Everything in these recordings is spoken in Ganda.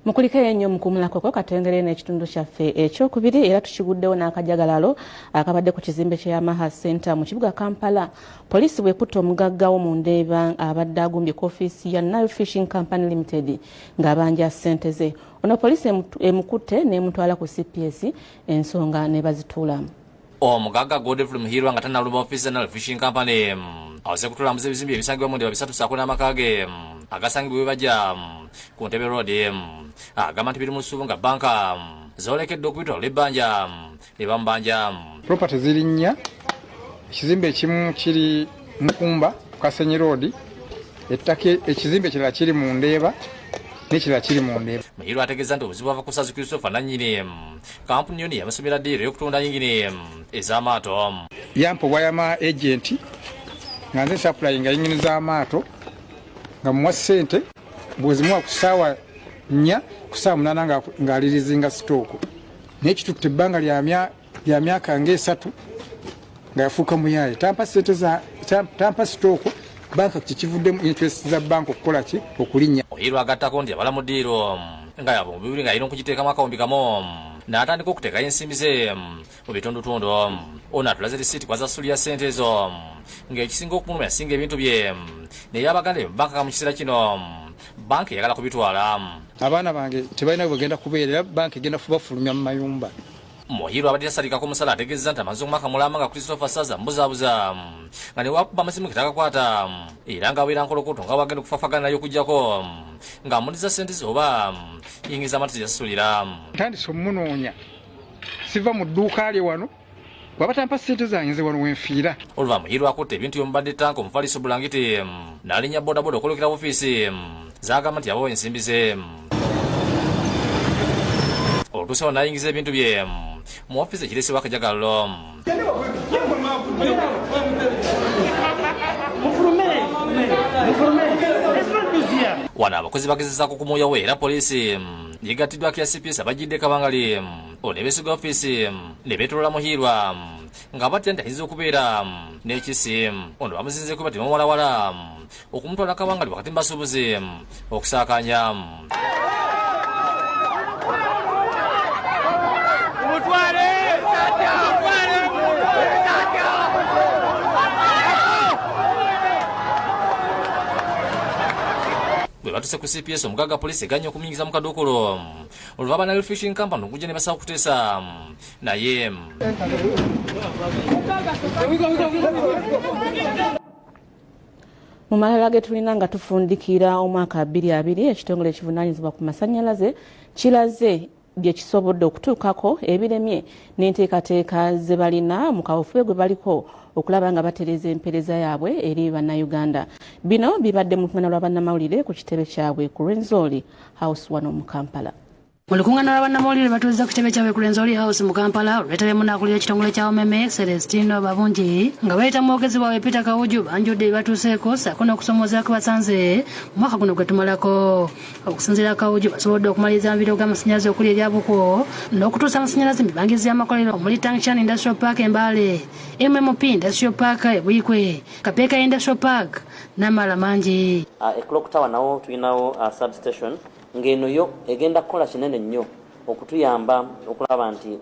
Mukulika ennyo mukumulako katengere n'ekitundu kyaffe ekyokubiri era tukiguddewo n'akajagalalo akabadde ku kizimbe kya Maha Center mu kibuga Kampala. Poliisi bwekutte omugaggawo mu Ndeeba abadde agumbye ku ofiisi ya Nile Fishing Company Limited ng'abanja ssente ze. Ono poliisi emukutte n'emutwala ku CPS ensonga ne bazituulamu. Omugagga Godfrey Muhiirwa nga tannaluma ofiisi ya Nile Fishing Company aweze kutulambuza ebizimbe ebisangibwa mu Ndeeba 3 n'amaka ge agasangibwa we bajja ku Ntebe Road agamba nti biri mu ssuubu nga banka zoolekedde okubitwala lebbanja ne bamubanja. Property ziri nnya, ekizimbe ekimu kiri Mukumba Kasenyi Road, ettaka ekizimbe ekirala kiri mu Ndeeba n'ekirala kiri mu Ndeeba. Muhiirwa ategeeza nti obuzibu bava ku Ssazi Christopher nannyini kampuni yoni yamusomera ddiiro y'okutunda yingini ez'amaato. Yampobwa y'ama agenti nga nze supplyinga yingini z'amaato nga muwa ssente bwezimuwa ku ssaawa 4 ku ssaawa 8 ng'alirizinga sitooko. Naye kitutte ebbanga lya myaka ng'esatu nga yafuuka muyaaye. Tampa sitooko, banka kikivuddemu interest za banka okukola ki okulinnya. Muhiirwa agattako nti abala mu ddiiro nga yabo mu bibiri ng'alina okugiteekamu akawumbi kamu n'atandika okuteekayo ensimbi ze mu bitundutundu. Ono atulaze risiiti kwa zasulya ssente ezo ng'ekisinga okumuluma yasinga ebintu bye naye abaganda banka mu kiseera kino banka eyagala kubitwala. Abaana bange tebalina bwegenda kubeerera, banka egenda kubafulumya mu mayumba. Muhiirwa abadde yasalikako omusala ategeeza nti amaze omwaka mulamba nga Christopher Saza mbuzaabuza nga ne wakuba amasimu ketagakwata era ng'abeera nkolokoto nga wagenda okufaafagana naye okuggyako ng'amuniza ssente ze oba yingiza amatu ze yasasulira. Ntandise omunoonya siva mu dduuka lye wano bw'aba tampa ssente zange nze wano wenfiira. Oluva Muhiirwa akutte ebintu by'omubadde tanka omufaliso bulangiti n'alinnya bodaboda okolokera ofiisi zagamba nti yabawo ensimbi ze. Olutuusewo n'ayingiza ebintu bye mu ofiisi ekireesebwa akajagalalo. Wano abakozi bagezezaako kumuyawo era poliisi yegattiddwako ya CPS abajjidde kabangali ne beesiga ofiisi ne beetolola Muhiirwa nga batya nti ayinza okubeera n'ekisi. Ono bamuzinzeeko bati bamwalawala okumutwala kabangali wakati mu basuubuzi okusaakanya. Bwe batuse ku CPS omugagga poliisi eganya okumingiza mu kaduukulu oluva Nile Fishing Company okujja ne basaba kuteesa naye mu malala ge tulina nga tufundikira omwaka 2020 ekitongole ekivunaanyizibwa ku Masanyalaze kiraze bye kisobodde okutuukako ebiremye n'enteekateeka ze balina mu kaweefube gwe baliko okulaba nga batereza empeereza yaabwe eri bannayuganda. Bino bibadde mu lukungaana lwa bannamawulire ku kitebe kyabwe ku Rwenzori House wano mu Kampala. Mu lukungaana lwa bannamawulire batuuza ku kitebe kyabwe ku Rwenzori House mu Kampala olw'etabemu n'akulira ekitongole kya UMEME Celestino Babungi nga baleeta mwogezi waabwe Peter Kawuju banjudde byebatuseeko ssaako n'okusomooza ku basanze mu mwaka guno gwe tumalako. Okusinziira Kawuju basobodde okumaliriza amabiro g'amasannyalaze okuli eryabuko n'okutuusa amasannyalaze mu bibangizi by'amakolero omuli Tangshan Industrial Park e Mbale, MMP Industrial Park e Bwikwe, Kapeeka Industrial Park n'amalala mangi. Clock Tower nawo tulinawo substation ng'eno yo egenda kukola kinene nnyo okutuyamba okulaba nti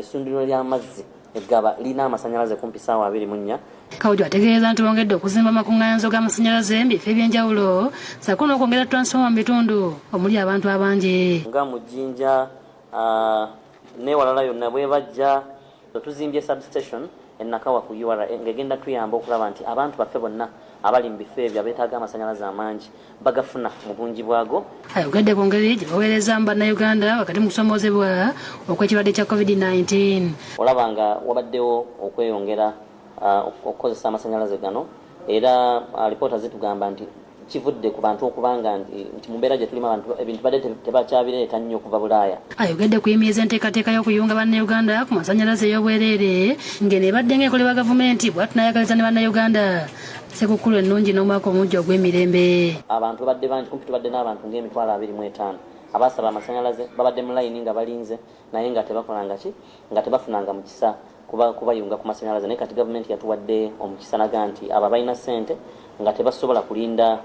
essundiro ly'amazzi eggaba lina amasannyalaze kumpi ssaawa 24. Kawuju ategeeza nti bongedde okuzimba amakuŋŋaanyizo g'amasannyalaze mu bifo eby'enjawulo ssaako n'okwongera transfoma mu bitundu omuli abantu abangi. Nga mu Jjinja n'ewalala yonna bwe bajja tuzimbye substation ennakawa ku URA ng'egenda tuyamba okulaba nti abantu baffe bonna abali mu bifo ebyo abeetaaga amasannyalaze amangi bagafuna mu bungi bwago. Ayogedde ku ngeri gye baweereza mu bannayuganda wakati mu kusomoozebwa okw'ekirwadde kya COVID-19. Olaba nga wabaddewo okweyongera okukozesa amasannyalaze gano era alipoota zitugamba nti kivudde ku bantu okubanga nti mu mbeera gye tulimu abantu ebintu badde tebakyabireeta nnyo okuva Bulaaya. Ayogedde kuyimiriza enteekateeka y'okuyunga bannayuganda ku masannyalaze ey'obwereere ng'eno ebadde ng'ekolebwa gavumenti bw'atunayagaliza ne bannayuganda ssekukulu ennungi n'omwaka omujja ogw'emirembe. Abantu badde bangi kumpi tubadde n'abantu ng'emitwalo 25 abasaba amasannyalaze babadde mu layini nga balinze naye nga tebakolanga ki nga tebafunanga mukisa kubayunga ku masannyalaze. Naye kati gavumenti yatuwadde omukisa naga nti abo balina ssente nga tebasobola kulinda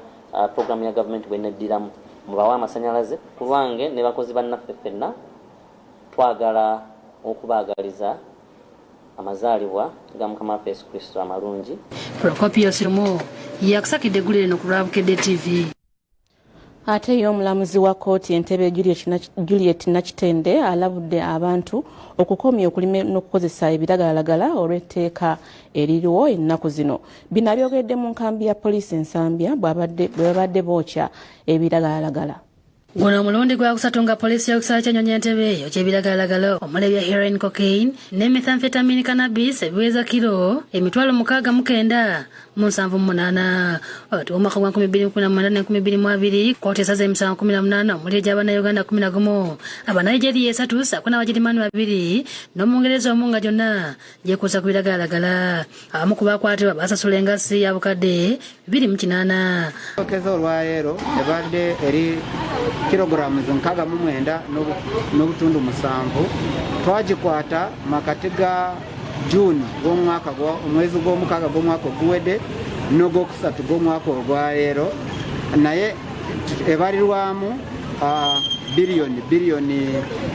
programu ya gavumenti bweneddiramu mubawa amasanyalaze ku lwange ne bakozi bannaffe ffenna twagala okubaagaliza amazaalibwa ga Mukama waffe Yesu Kristo amalungi. Procopius Rumo yakusakidde eggulu lino ku Lwabukedde TV. Ate ye omulamuzi wa kkooti entebe Juliet Nakitende alabudde abantu okukomya okulima n'okukozesa ebiragalalagala olw'etteeka eririwo ennaku zino. Bino abyogedde mu nkambi ya poliisi Ensambya bwe babadde bookya ebiragalalagala. Guno omulundi gwa kusatu nga poliisi y'okusala kyanyonya entebe eyo ky'ebiragalalagala omuli ebya heroin, cocaine ne methamphetamine cannabis ebiweza kilo 69,78 omwaka gwa 2018 kkooti esaze emisango 18 omuli egy'Abannayuganda 11 Abanigeria 3 ssaako n'Abagirimaani 2 n'Omungereza omu nga gyonna gyekuusa ku biragalalagala. Abamu ku bakwatibwa basasula engassi ya bukadde 280. Okezo olwaleero ebadde eri kilogrammu 69 n'obutundu 7 twagikwata makati ga June omwezi gw'omukaaga gw'omwaka oguwedde n'ogwokusatu gw'omwaka olwaleero, naye ebalirwamu biliyoni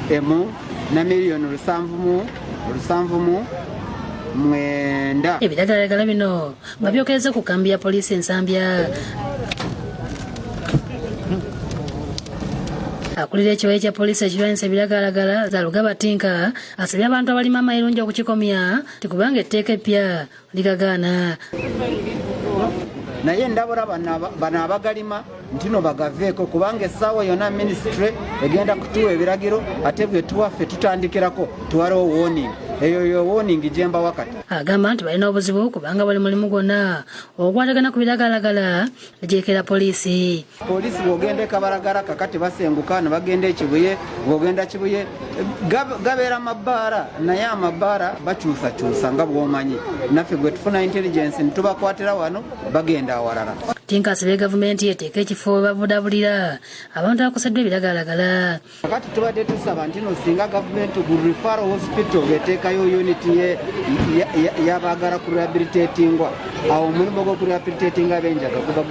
1 na miliyoni 779. Ebiragalalagala bino babyokereza ku kambi ya poliisi Ensambya. Akulira ekiwayi kya poliisi ekirwanyisa ebiragalalagala Zalugaba Tinka asabye abantu abalima amayirungi okukikomya tikubanga etteeka eppya ligagaana. Naye ndabula bano abagalima ntino bagaveeko kubanga essaawa yonna minisitule egenda kutuwa ebiragiro ate bwe tuwaffe tutandikirako tuwaliwo warning. Eyo yo warning gyemba wakati. Agamba nti balina obuzibu kubanga buli mulimu gwonna ogukwatagana ku biragalalagala gyekera poliisi. Poliisi bw'ogenda ekabalagala kakati basenguka ne bagenda ekibuye, bw'ogenda kibuye gabeera mabaara, naye amabaara bakyusakyusa nga bw'omanyi. Naffe gwe tufuna intelligence ne tubakwatira wano bagenda awalala. Tinka asabye gavumenti eteeka ekifo we babudabulira abantu abakoseddwa ebiragalalagala. Kakati tubadde tusaba nti no singa gavumenti ku referral hospital eteekayo uniti y'abaagala ku rehabilitatingwa, awo omulimu gw'oku rehabilitatinga ab'enjaga guba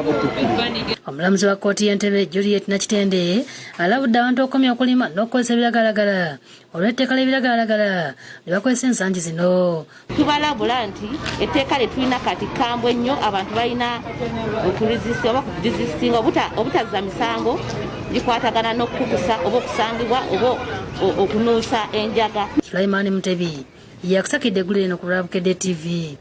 gutuukirira. Omulamuzi wa kkooti y'entebe Juliet Nakitende alabudde abantu okukomya okulima n'okukozesa ebiragalalagala olw'etteeka ly'ebiragalalagala lye bakozesa ensangi zino. Tubalabula nti etteeka lye tulina kati kambwe nnyo, abantu balina okurizistinga obutazza misango gikwatagana n'okukusa oba okusangibwa oba okunuusa enjaga. Sulaiman Mutebi yakusakidde eggulu lino ku Lwabukedde TV.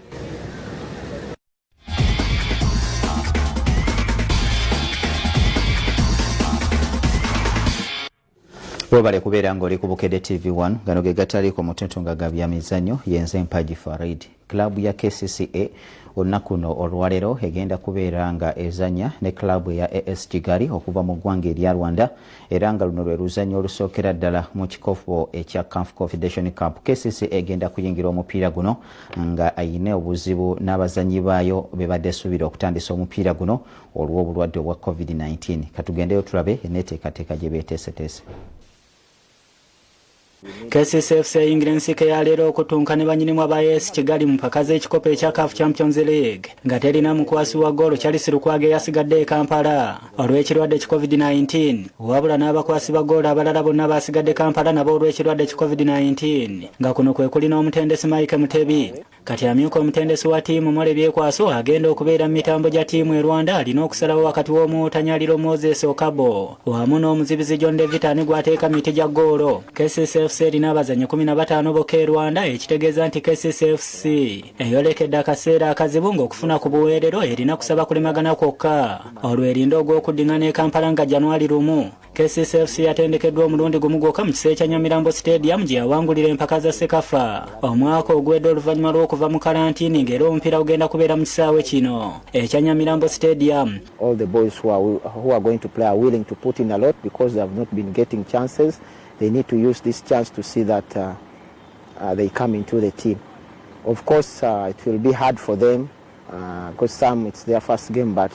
Webale kubeera ng'oli ku Bukedde TV1 gano ge gataliko mu ntuntunga ga byamizannyo yenze Mpagi Farid. Klabu ya KCCA olunaku luno olwaleero egenda kubeera nga ezanya ne klabu ya AS Kigali okuva mu ggwanga erya Rwanda era nga luno lwe luzannyo olusookera ddala mu kikopo ekya CAF Confederation Cup. KCCA egenda kuyingira omupiira guno nga ayina obuzibu n'abazannyi baayo be badde esuubira okutandisa omupiira guno olw'obulwadde obwa COVID-19. Katugendeyo tulabe enneeteekateeka gye beeteeseteese. KCCFC yayingira ensiko ya leero okutunka ne banyinimu aba AS Kigali mu mpaka z'ekikopo ekya CAF Champions League nga terina mukwasi wa ggoolo Charles Lukwago eyasigadde e Kampala olw'ekirwadde COVID-19 wabula n'abakwasi ba ggoolo abalala bonna basigadde Kampala nabo olw'ekirwadde COVID-19 nga kuno kwe kuli n'omutendesi Mike Mutebi. Kati amyuka omutendesi wa ttiimu Mole Byekwaso agenda okubeera mu mitambo gya ttiimu e Rwanda alina okusalawo wakati w'omuwutanyaliro Moses Okabo wamu n'omuzibizi John David ani gwateeka miti gya ggoolo. KCCFC erina abazannyi 15 bokka e Rwanda ekitegeeza nti KCCFC eyolekedde akaseera akazibu ng'okufuna ku buweerero erina kusaba kulemagana kwokka olwerinda ogw'okuddingana e Kampala nga Januari 1. KCCFC yatendekeddwa omulundi gumu gwokka mu kiseera kya Nyamirambo Stadium gye yawangulira empaka za Sekafa omwaka ogwedde oluvannyuma lw'okuva mu kalantiini ng'era omupiira ogenda kubeera mu kisaawe kino ekya Nyamirambo Stadium. All the boys who are going to play are willing to put in a lot because they have not been getting chances. They need to use this chance to see that they come into the team. Of course, it will be hard for them because some it's their first game, but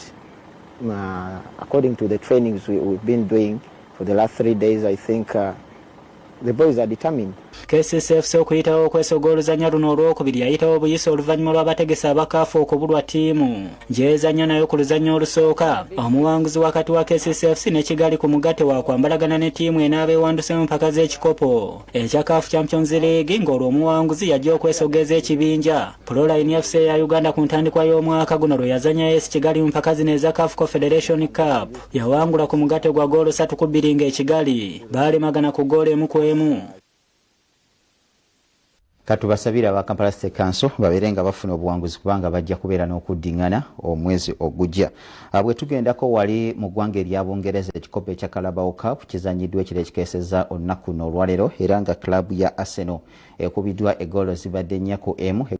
according to the trainings we've been doing for the last 3 days, I think the boys are determined. KCCFC okuyitawo okwesoga oluzannya luno olwokubiri yayitawo obuyisa oluvannyuma lw'abategesi abakaafu okubulwa ttiimu gyezannya nayo ku luzannya olusooka omuwanguzi wakati wa KCCFC ne Kigali ku mugatte wa kwambalagana ne ttiimu enaabewanduse mu mpaka z'ekikopo ekya CAF Champions League ng'olwo omuwanguzi yajja okwesogeza ekibinja Proline FC ya Uganda ku ntandikwa y'omwaka guno lwe yazannya AS Kigali mu mpaka zino eza CAF Confederation Cup yawangula ku mugatte gwa goolo 3-2 ng'Ekigali baalemagana ku goolo 1-1. Katubasabira aba Kampala State Council baberenga bafuna obuwanguzi kubanga bajja kubeera n'okuddingana omwezi ogujja. Bwe tugendako wali mu ggwanga erya Bungereza ekikopo ekya Carabao Cup kizanyiddwa ekiro ekikeesezza olunaku luno olwaleero era nga klabu ya Arsenal ekubiddwa eggoolo zibadde 4-1